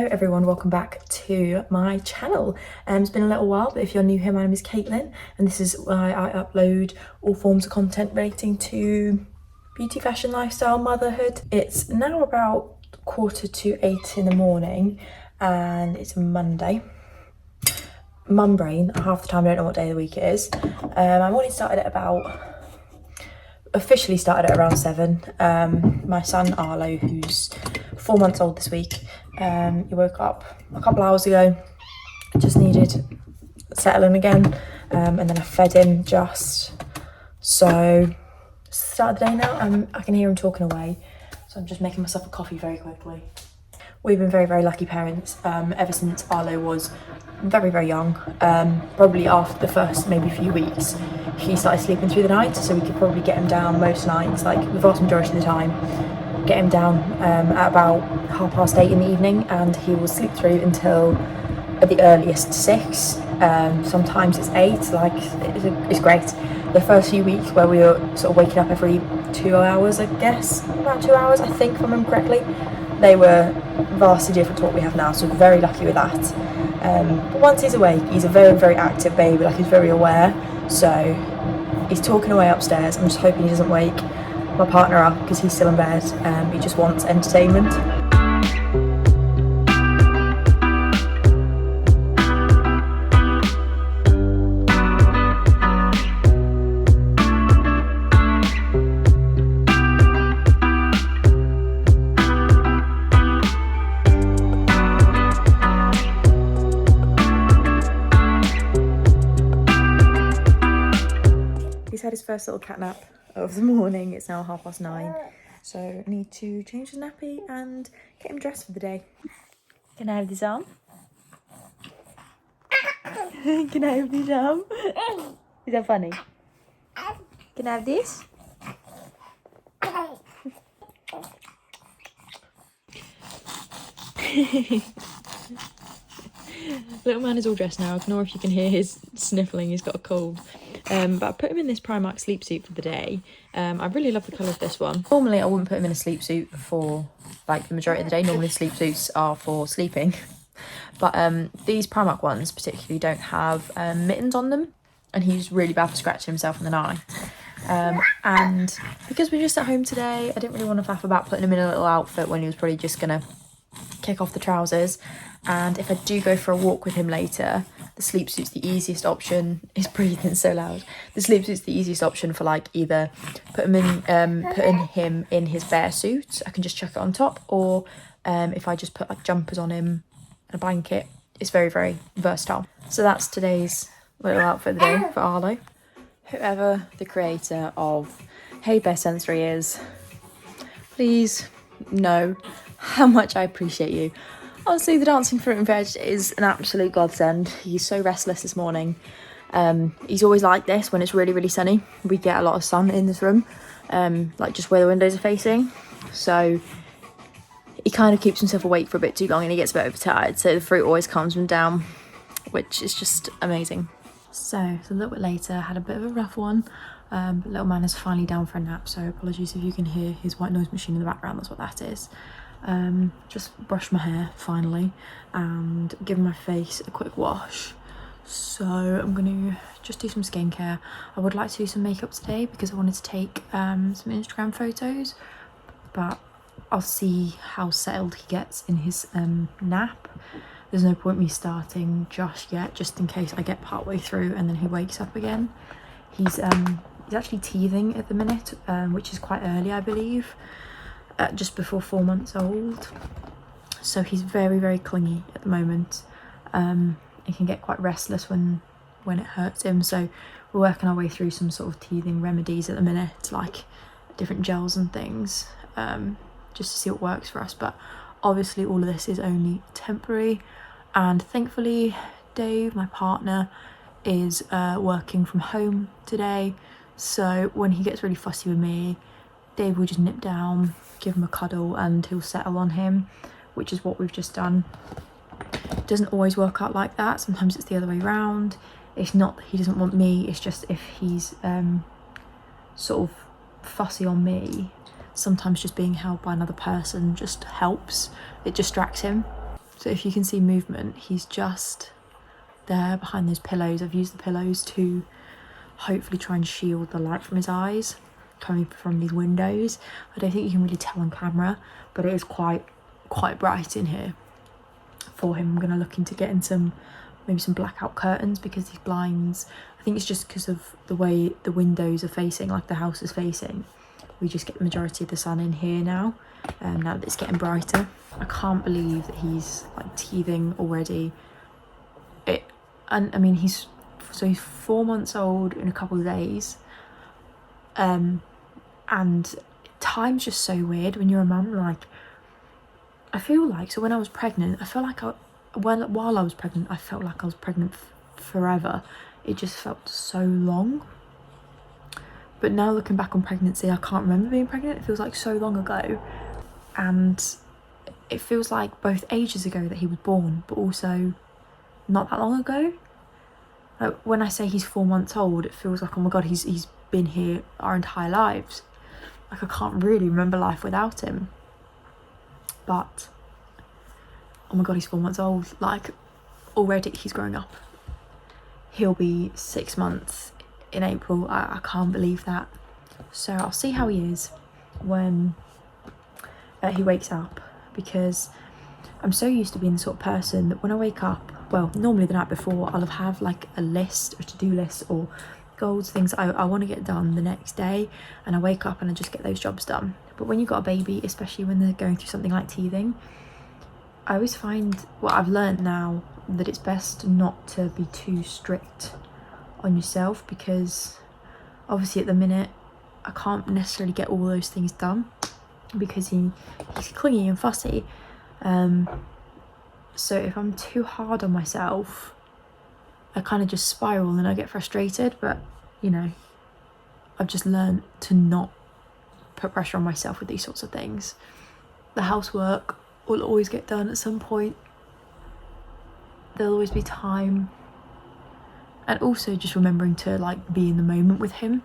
Hello everyone, welcome back to my channel. It's been a little while, but if you're new here, my name is Caitlin and this is why I upload all forms of content relating to beauty, fashion, lifestyle, motherhood. It's now about 7:45 in the morning and it's a Monday. Mum brain, half the time I don't know what day of the week it is. My morning officially started at around 7. My son Arlo, who's 4 months old this week, he woke up a couple hours ago, just needed settling again, and then I fed him just. So start the day now. I can hear him talking away, so I'm just making myself a coffee very quickly. We've been very lucky parents ever since Arlo was very young. Probably after the first maybe few weeks he started sleeping through the night, so we could probably get him down most nights, like the vast majority of the time, get him down at about 8:30 in the evening, and he will sleep through until at the earliest 6. Sometimes it's 8. Like it's great. The first few weeks where we were sort of waking up every 2 hours, I guess, about 2 hours, I think, if I remember correctly, they were vastly different to what we have now, so very lucky with that. But once he's awake, he's a very active baby, like he's very aware, so he's talking away upstairs. I'm just hoping he doesn't wake my partner up because he's still in bed. He just wants entertainment. He's had his first little cat nap of the morning. It's now 9:30, so I need to change his nappy and get him dressed for the day. Can I have this arm? Can I have this arm? Is that funny? Can I have this? Little man is all dressed now. Ignore if you can hear his sniffling, he's got a cold. But I put him in this Primark sleep suit for the day. I really love the colour of this one. Normally I wouldn't put him in a sleep suit for like the majority of the day. Normally sleep suits are for sleeping. But these Primark ones particularly don't have mittens on them, and he's really bad for scratching himself in the night. And because we're just at home today, I didn't really want to faff about putting him in a little outfit when he was probably just gonna kick off the trousers. And if I do go for a walk with him later, the sleep suit's the easiest option. He's breathing so loud. The sleep suit's the easiest option for like either putting him in his bare suit. I can just chuck it on top, or if I just put like jumpers on him and a blanket, it's very versatile. So that's today's little outfit of the day for Arlo. Whoever the creator of Hey Bear Sensory is, please know how much I appreciate you. Honestly, the dancing fruit and veg is an absolute godsend. He's so restless this morning. He's always like this when it's really sunny. We get a lot of sun in this room, like just where the windows are facing. So he kind of keeps himself awake for a bit too long and he gets a bit overtired. So the fruit always calms him down, which is just amazing. So it's a little bit later, I had a bit of a rough one. But little man is finally down for a nap, so apologies if you can hear his white noise machine in the background, that's what that is. Just brushed my hair finally and given my face a quick wash. So I'm going to just do some skincare. I would like to do some makeup today because I wanted to take some Instagram photos, but I'll see how settled he gets in his nap. There's no point me starting just yet, just in case I get partway through and then he wakes up again. He's actually teething at the minute, which is quite early, I believe. Just before 4 months old, so he's very clingy at the moment. He can get quite restless when it hurts him, so we're working our way through some sort of teething remedies at the minute, like different gels and things, just to see what works for us. But obviously all of this is only temporary, and thankfully Dave, my partner, is working from home today, so when he gets really fussy with me, Dave will just nip down, give him a cuddle, and he'll settle on him, which is what we've just done. It doesn't always work out like that. Sometimes it's the other way around. It's not that he doesn't want me, it's just if he's sort of fussy on me, sometimes just being held by another person just helps. It distracts him. So if you can see movement, he's just there behind those pillows. I've used the pillows to hopefully try and shield the light from his eyes coming from these windows. I don't think you can really tell on camera, but it is quite bright in here for him. I'm going to look into getting maybe some blackout curtains, because these blinds, I think it's just because of the way the windows are facing, like the house is facing, we just get the majority of the sun in here now, now that it's getting brighter. I can't believe that he's like teething already. And I mean, he's 4 months old in a couple of days, and time's just so weird when you're a mum. Like, I feel like, so when I was pregnant, I feel like while I was pregnant, I felt like I was pregnant forever. It just felt so long. But now looking back on pregnancy, I can't remember being pregnant. It feels like so long ago, and it feels like both ages ago that he was born, but also not that long ago. Like, when I say he's 4 months old, it feels like, oh my god, he's been here our entire lives. Like, I can't really remember life without him. But oh my god, he's 4 months old. Like, already he's growing up. He'll be 6 months in April. I can't believe that. So I'll see how he is when he wakes up, because I'm so used to being the sort of person that when I wake up, well, normally the night before, I'll have like a list, or to-do list, or goals, things I want to get done the next day, and I wake up and I just get those jobs done. But when you've got a baby, especially when they're going through something like teething, I always find, what I've learned now, that it's best not to be too strict on yourself, because obviously at the minute I can't necessarily get all those things done because he's clingy and fussy. So if I'm too hard on myself, I kind of just spiral and I get frustrated. But you know, I've just learned to not put pressure on myself with these sorts of things. The housework will always get done at some point. There'll always be time. And also just remembering to like be in the moment with him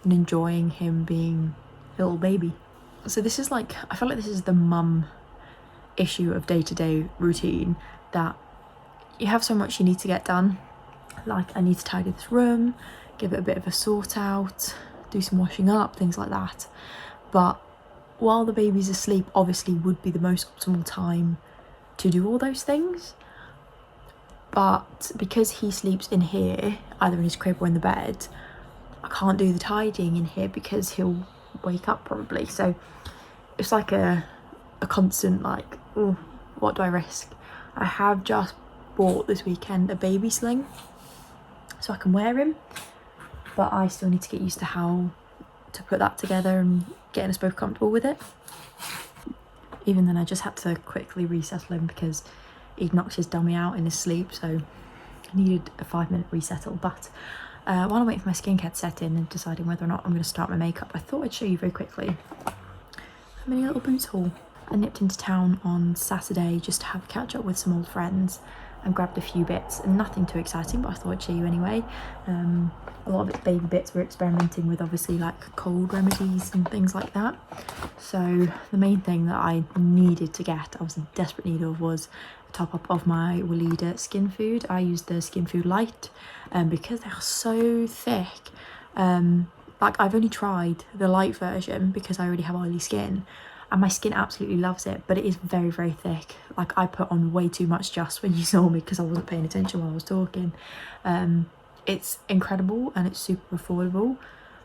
and enjoying him being a little baby. So this is like, I feel like this is the mum issue of day-to-day routine, that you have so much you need to get done. Like, I need to tidy this room, give it a bit of a sort out, do some washing up, things like that. But while the baby's asleep, obviously would be the most optimal time to do all those things. But because he sleeps in here, either in his crib or in the bed, I can't do the tidying in here because he'll wake up probably. So it's like a constant like, oh, what do I risk? I have just bought this weekend a baby sling so I can wear him, but I still need to get used to how to put that together and getting us both comfortable with it. Even then, I just had to quickly resettle him because he'd knocked his dummy out in his sleep, so I needed a 5-minute resettle. But while I'm waiting for my skincare to set in and deciding whether or not I'm going to start my makeup, I thought I'd show you very quickly a mini little boots haul. I nipped into town on Saturday just to have a catch up with some old friends and grabbed a few bits, and nothing too exciting, but I thought I'd show you anyway. A lot of it's baby bits. We're experimenting with obviously like cold remedies and things like that. So the main thing that I needed to get, I was in desperate need of, was a top up of my Weleda skin food. I used the Skin Food Light because they are so thick. Like, I've only tried the light version because I already have oily skin, and my skin absolutely loves it, but it is very, very thick. Like, I put on way too much just when you saw me because I wasn't paying attention while I was talking. It's incredible and it's super affordable.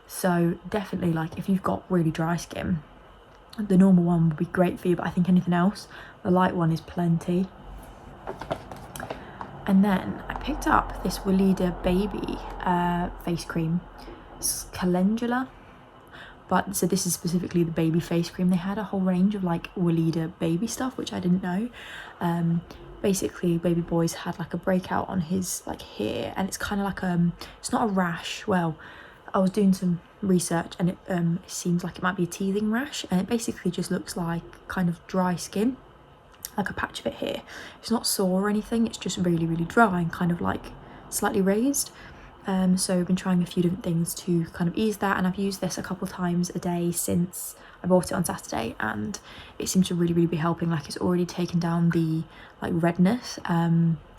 So definitely, like, if you've got really dry skin, the normal one would be great for you, but I think anything else, the light one is plenty. And then I picked up this Weleda baby face cream. It's calendula. But so this is specifically the baby face cream. They had a whole range of like Weleda baby stuff, which I didn't know. Basically, baby boy's had like a breakout on his like here, and it's kind of like it's not a rash. Well, I was doing some research, and it seems like it might be a teething rash, and it basically just looks like kind of dry skin, like a patch of it here. It's not sore or anything. It's just really, really dry and kind of like slightly raised. So I've been trying a few different things to kind of ease that, and I've used this a couple times a day since I bought it on Saturday, and it seems to really be helping. Like, it's already taken down the like redness,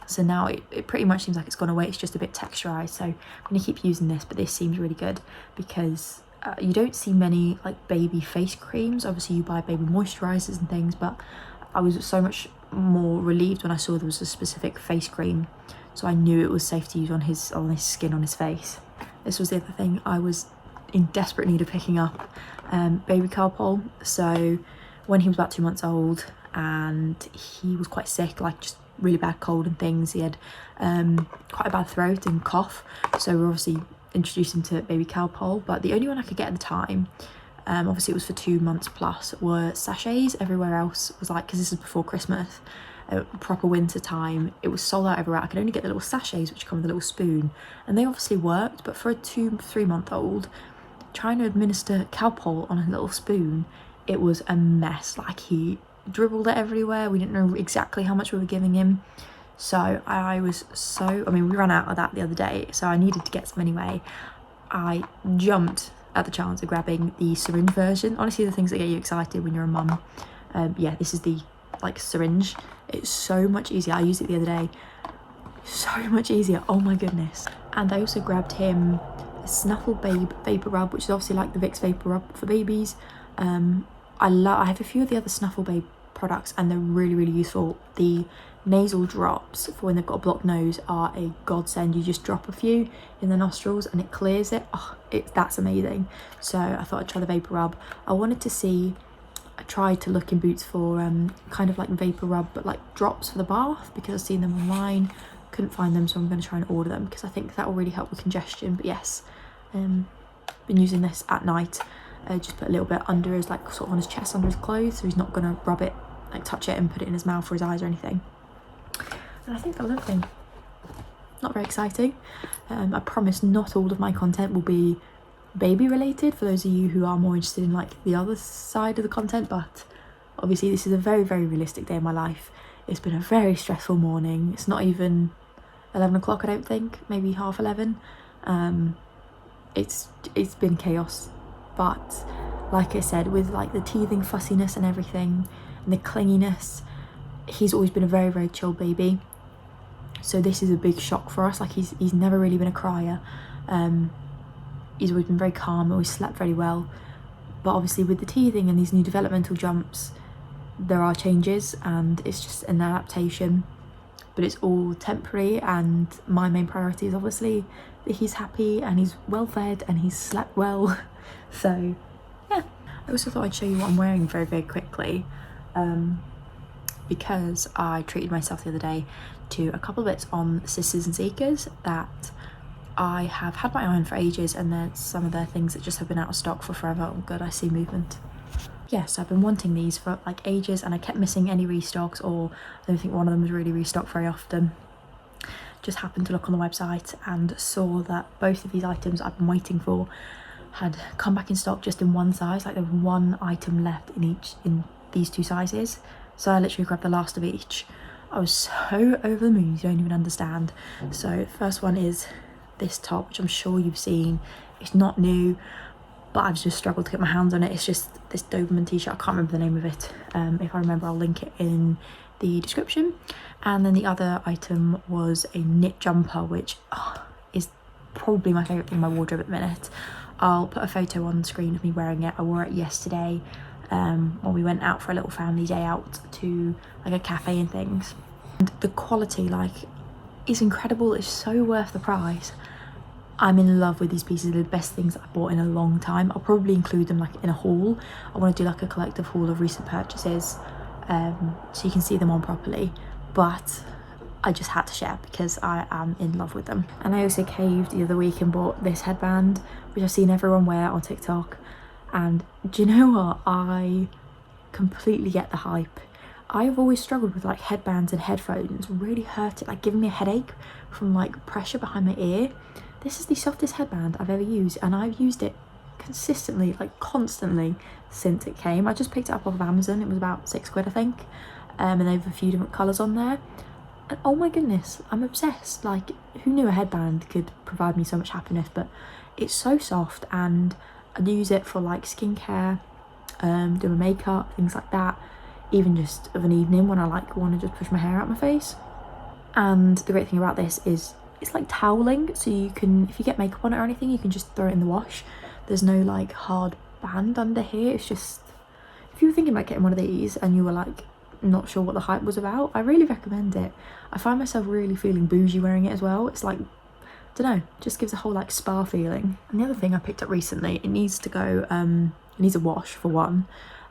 so now it pretty much seems like it's gone away. It's just a bit texturized, so I'm going to keep using this, but this seems really good because you don't see many like baby face creams. Obviously you buy baby moisturizers and things, but I was so much more relieved when I saw there was a specific face cream, so I knew it was safe to use on his skin, on his face. This was the other thing I was in desperate need of picking up, baby Calpol. So when he was about 2 months old and he was quite sick, like just really bad cold and things, he had quite a bad throat and cough, so we obviously introduced him to baby Calpol, but the only one I could get at the time, obviously it was for 2 months plus, were sachets. Everywhere else was like, because this is before Christmas, proper winter time, it was sold out everywhere. I could only get the little sachets which come with a little spoon, and they obviously worked, but for a 2-3 month old, trying to administer Calpol on a little spoon, it was a mess. Like, he dribbled it everywhere. We didn't know exactly how much we were giving him, so I mean, we ran out of that the other day, so I needed to get some anyway. I jumped at the chance of grabbing the syringe version. Honestly, the things that get you excited when you're a mum. Yeah, this is the like syringe. It's so much easier. I used it the other day. So much easier. Oh my goodness. And I also grabbed him a Snuffle Babe Vapor Rub, which is obviously like the Vicks Vapor Rub for babies. I have a few of the other Snuffle Babe products, and they're really useful. The nasal drops for when they've got a blocked nose are a godsend. You just drop a few in the nostrils and it clears it. Oh, that's amazing. So I thought I'd try the Vapor Rub. I tried to look in Boots for kind of like Vapor Rub, but like drops for the bath, because I've seen them online, couldn't find them, so I'm going to try and order them because I think that will really help with congestion. But yes, been using this at night. Just put a little bit under his, like sort of on his chest, under his clothes, so he's not going to rub it, like touch it and put it in his mouth or his eyes or anything. And I think that's everything. Not very exciting. I promise not all of my content will be baby related, for those of you who are more interested in like the other side of the content, but obviously this is a very realistic day in my life. It's been a very stressful morning. It's not even 11 o'clock, I don't think, maybe half 11. It's been chaos, but like I said, with like the teething fussiness and everything and the clinginess, he's always been a very chill baby, so this is a big shock for us. Like, he's never really been a crier. He's always been very calm, always slept very well, but obviously with the teething and these new developmental jumps, there are changes and it's just an adaptation, but it's all temporary, and my main priority is obviously that he's happy and he's well fed and he's slept well. So yeah, I also thought I'd show you what I'm wearing very quickly, because I treated myself the other day to a couple of bits on Sisters and Seekers that I have had my eye on for ages, and there's some of their things that just have been out of stock for forever. Oh good, I see movement. Yes, I've been wanting these for like ages, and I kept missing any restocks, or I don't think one of them was really restocked very often. Just happened to look on the website and saw that both of these items I've been waiting for had come back in stock just in one size. Like, there was one item left in these two sizes, so I literally grabbed the last of each. I was so over the moon, you don't even understand. So the first one is this top, which I'm sure you've seen. It's not new, but I've just struggled to get my hands on it. It's just this Doberman t-shirt. I can't remember the name of it. If I remember, I'll link it in the description. And then the other item was a knit jumper, which is probably my favourite thing in my wardrobe at the minute. I'll put a photo on the screen of me wearing it. I wore it yesterday when we went out for a little family day out to like a cafe and things. And the quality, like, is incredible. It's so worth the price. I'm in love with these pieces. They're the best things I bought in a long time. I'll probably include them like in a haul. I want to do like a collective haul of recent purchases, so you can see them on properly, but I just had to share because I am in love with them. And I also caved the other week and bought this headband, which I've seen everyone wear on TikTok, and do you know what? I completely get the hype. I've always struggled with like headbands and headphones, really hurt it, like giving me a headache from like pressure behind my ear. This is the softest headband I've ever used, and I've used it consistently, like constantly, since it came. I just picked it up off of Amazon. It was about £6, I think, and they have a few different colours on there. And oh my goodness, I'm obsessed. Like, who knew a headband could provide me so much happiness? But it's so soft, and I use it for like skincare, do my makeup, things like that, even just of an evening when I like want to just push my hair out my face. And the great thing about this is it's like toweling, so you can, if you get makeup on it or anything, you can just throw it in the wash. There's no like hard band under here. It's just, if you were thinking about getting one of these and you were like not sure what the hype was about, I really recommend it. I find myself really feeling bougie wearing it as well. It's like, I don't know, just gives a whole like spa feeling. And the other thing I picked up recently, it needs to go, it needs a wash for one,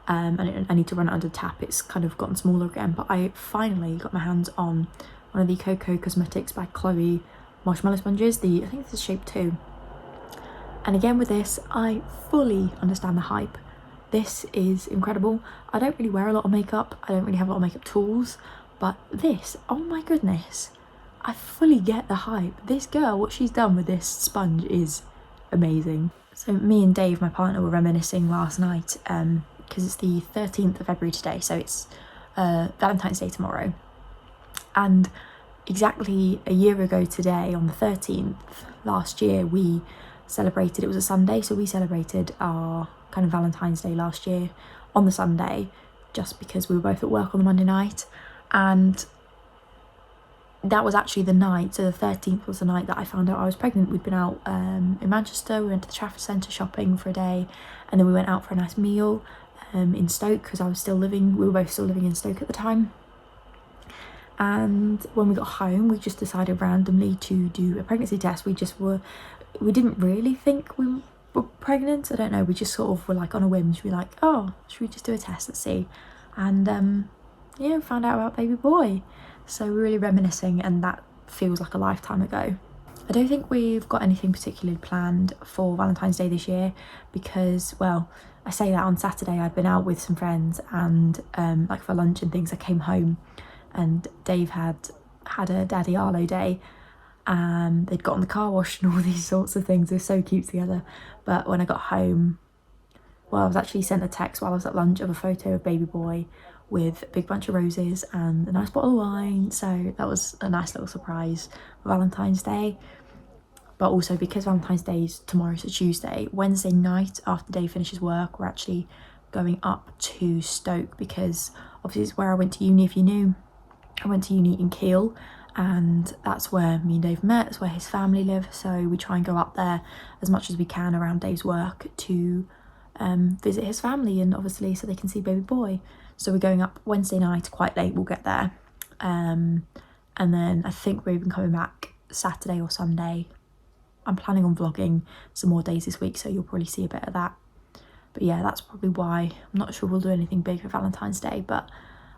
and I need to run it under the tap. It's kind of gotten smaller again, but I finally got my hands on one of the Xoxo Cosmetics by Chloe marshmallow sponges. I think this is shape 2. And again with this, I fully understand the hype. This is incredible. I don't really wear a lot of makeup. I don't really have a lot of makeup tools, but this, oh my goodness, I fully get the hype. This girl, what she's done with this sponge is amazing. So me and Dave, my partner, were reminiscing last night, because it's the 13th of February today, so it's Valentine's Day tomorrow. And exactly a year ago today, on the 13th, last year, we celebrated, it was a Sunday, so we celebrated our kind of Valentine's Day last year on the Sunday, just because we were both at work on the Monday night. And that was actually the night, so the 13th was the night that I found out I was pregnant. We'd been out in Manchester, we went to the Trafford Centre shopping for a day, and then we went out for a nice meal in Stoke, because we were both still living in Stoke at the time. And when we got home, we just decided randomly to do a pregnancy test. We didn't really think we were pregnant. I don't know, we just sort of were like on a whim, should we like, oh, should we just do a test, let's see. And yeah, found out about baby boy. So we're really reminiscing, and that feels like a lifetime ago. I don't think we've got anything particularly planned for Valentine's Day this year, because, well, I say that on Saturday I'd been out with some friends, and like for lunch and things, I came home and Dave had a daddy Arlo day. They'd got on the car wash and all these sorts of things. They're so cute together. But when I got home, well, I was actually sent a text while I was at lunch of a photo of baby boy with a big bunch of roses and a nice bottle of wine. So that was a nice little surprise for Valentine's Day. But also, because Valentine's Day is tomorrow, so Tuesday, Wednesday night after Dave finishes work, we're actually going up to Stoke, because obviously it's where I went to uni. If you knew, I went to uni in Kiel, and that's where me and Dave met. It's where his family live, so we try and go up there as much as we can around Dave's work to visit his family, and obviously so they can see baby boy. So we're going up Wednesday night, quite late, we'll get there, and then I think we're even coming back Saturday or Sunday. I'm planning on vlogging some more days this week, so you'll probably see a bit of that. But yeah, that's probably why. I'm not sure we'll do anything big for Valentine's Day, but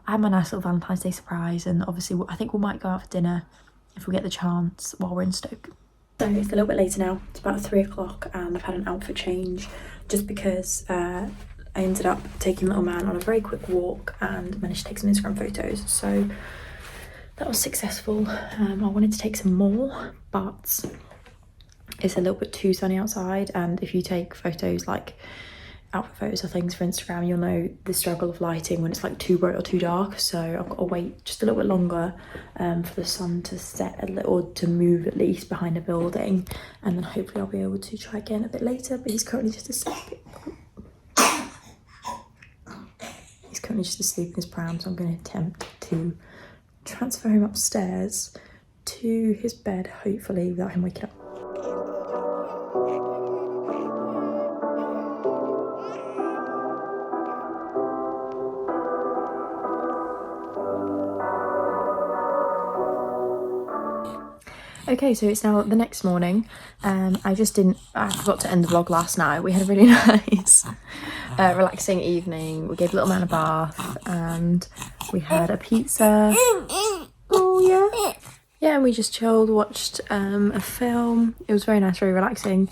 I had my nice little Valentine's Day surprise, and obviously I think we might go out for dinner if we get the chance while we're in Stoke. So it's a little bit later now, it's about 3 o'clock, and I've had an outfit change just because I ended up taking little man on a very quick walk and managed to take some Instagram photos. So that was successful. I wanted to take some more, but it's a little bit too sunny outside, and if you take photos like outfit photos or things for Instagram, you'll know the struggle of lighting when it's like too bright or too dark. So I've got to wait just a little bit longer for the sun to set a little, or to move at least behind a building, and then hopefully I'll be able to try again a bit later. But he's currently just asleep. He's currently just asleep in his pram, so I'm going to attempt to transfer him upstairs to his bed, hopefully without him waking up. Okay, so it's now the next morning. I forgot to end the vlog last night. We had a really nice relaxing evening. We gave little man a bath, and we had a pizza. Oh yeah. Yeah, and we just chilled, watched a film. It was very nice, very relaxing.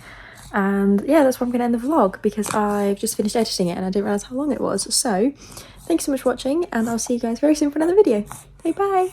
And yeah, that's where I'm going to end the vlog, because I've just finished editing it and I didn't realise how long it was. So thanks so much for watching, and I'll see you guys very soon for another video. Okay, bye.